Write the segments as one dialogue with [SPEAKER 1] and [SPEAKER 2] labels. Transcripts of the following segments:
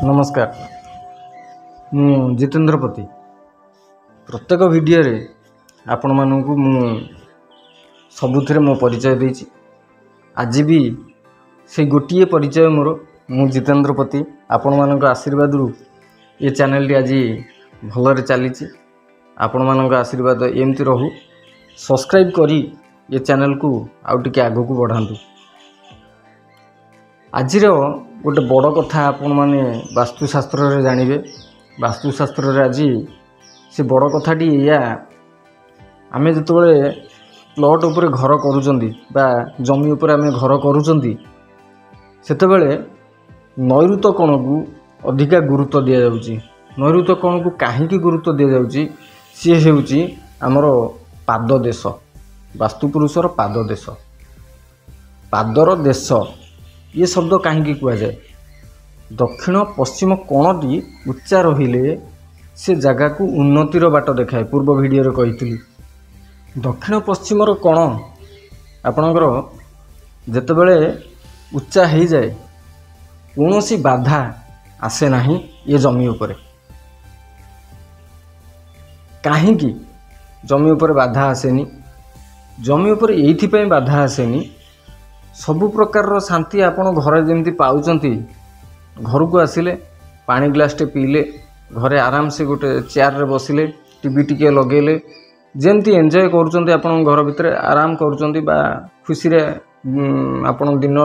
[SPEAKER 1] नमस्कार मु जितेंद्र पति प्रत्येक वीडियो रे आपण मानू मु सबुथ मो परिचय देछि। आज भी से गोटे परिचय मोर मु जितेंद्र पति आपण मानक आशीर्वाद रु ये चैनल टी आज भलरे चली। आपण मानक आशीर्वाद एमती रहू। सब्सक्राइब करी ये चैनल को आउ टिके आगो को बढ़ातु। आज गोटे बड़ कथा आपण माने वास्तुशास्त्र रे जानिबे। वास्तुशास्त्र रे आज से बड़ कथाटी या आमे जतबेले प्लॉट उपरे घर करूचंदी बा जमी उपरे आमे घर करूचंदी सेतबेले नैऋत कोण को अधिका गुरुत्व दिया जाउची। नैऋत कोण को काहेकि गुरुत्व दिया जाउची सी हेउची हमर पाद देश। वास्तुपुरुषर पाद देश, पादर देश ये शब्द कहीं कह जाए। दक्षिण पश्चिम कोणटी उच्चा रहिले से जगह को उन्नतिर बाट देखाए। पूर्व वीडियो रे कही दक्षिण पश्चिमर कोण आपणकर जेतेबेले उच्चा हो जाए कौन सी बाधा आसे नहीं ये जमी उपरे। कहीं जमी उपरे बाधा आसेनी। जमी उपरे एइथिपई बाधा आसेनी सबु प्रकार शांति आपण घर जमी पाउचंती। घर को आसिले पानी ग्लासटे पीले घरे आराम से गोटे चेयर रे बसिले टीवी टिके लगेले जेमती एंजॉय करूचंती आपण घर भितर आराम करूचंती बा खुशी रे आपण दिन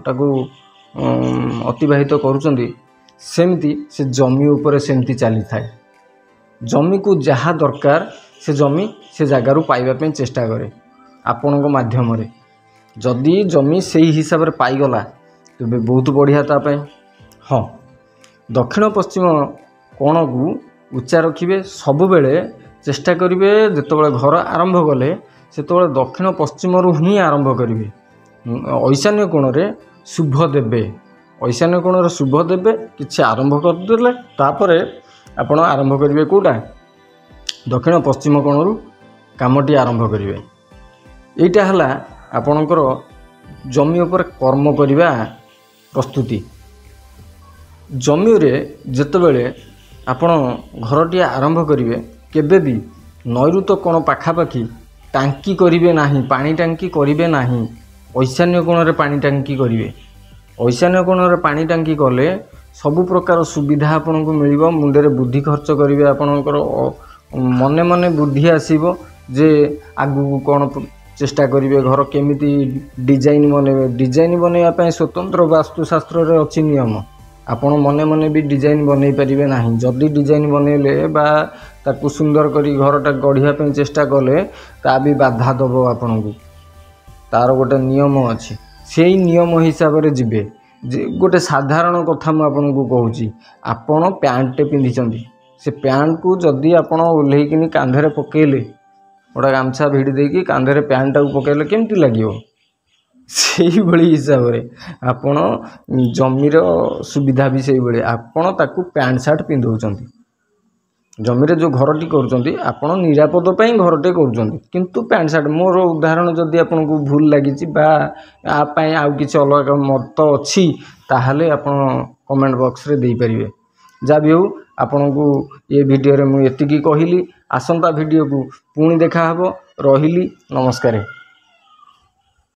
[SPEAKER 1] टाकू अतिबाहित करूचंती। सेमती से जमी ऊपर सेमती चली थाए। जमी को जहा दरकार से जमी से जगार पाइबा पे चेष्टा करे आपण माध्यम रे। जदि जमी से हिसाब रे पाईगला तेबे बहुत बढ़िया तापाई। हाँ, दक्षिण पश्चिम कोण को उच्चा रखिए। सबु बेले चेष्टा करिवे जेतबेले घर आरंभ कले सेतबेले दक्षिण पश्चिम रु ही आरंभ करिवे। ईशान्य कोण रे शुभ देबे। ईशान्य कोण रे शुभ देबे किछि आरंभ कर देले तापरे आपण आरंभ करिवे कोटा दक्षिण पश्चिम कोण रु कामटी आरंभ करिवे। एटा हला आपणकर जमी उपर कर्म करिवा प्रस्तुति। जमी रे जेतेबेले आपण घरटी आरंभ करिवे केबे भी नैऋत कोण पाखापाखि टांकी करिवे नाही, पानी टांकी करिवे नाही। ईशान्य कोण रे पानी टांकी करिवे। ईशान्य कोण रे पानी टांकी कले सबु प्रकार सुविधा आपण को मिलिबो। मुंडे रे बुद्धि खर्च करिवे आपणकर मने मने बुद्धि आसीबो जे आगु कोण चेष्टा करिवे घर केमिति डिजाइन बनेबे। डिजाइन बनैया पय स्वतंत्र वास्तुशास्त्र रे अछि नियम। आपण मने मने भी डिजाइन बनै परिबे नाही। जदि डिजाइन बनेले बा ताकू सुंदर करी घरटा गढ़िया पे चेष्टा कले ता भी बाधा दबो आपण को। तार गोटे नियम अछि सेही नियम हिसाब रे जिबे। गोटे साधारण कथा म आपण को कहूची। आपण पैंट पिंधिचंदी से पैंट को जदि आपण ओल्हेकिनी कांधरे पकेले गोटा गामछा भिड़ी देकी कांधरे पैंट को पकेले केमती लागियो सेही भली हिसाब रे आपण जमीर सुविधा भी सेही भली आपण ताकू पैंट शर्ट पिंधौचंती। जमीरे जो घरटी करूचंती आपण निरापद पई घरटे करूचंती किंतु पैंट शर्ट। मोर उदाहरण जदि आपण को भूल लागिची बा आ पई आउ किछि अलग मत अछि ताहाले आपण कमेंट बॉक्स रे देई परिबे। जा भी हो आपण को ये वीडियो रे मु एतिकी कहिली। आसंता वीडियो को पुणी देखा हबो। रहिली, नमस्कार।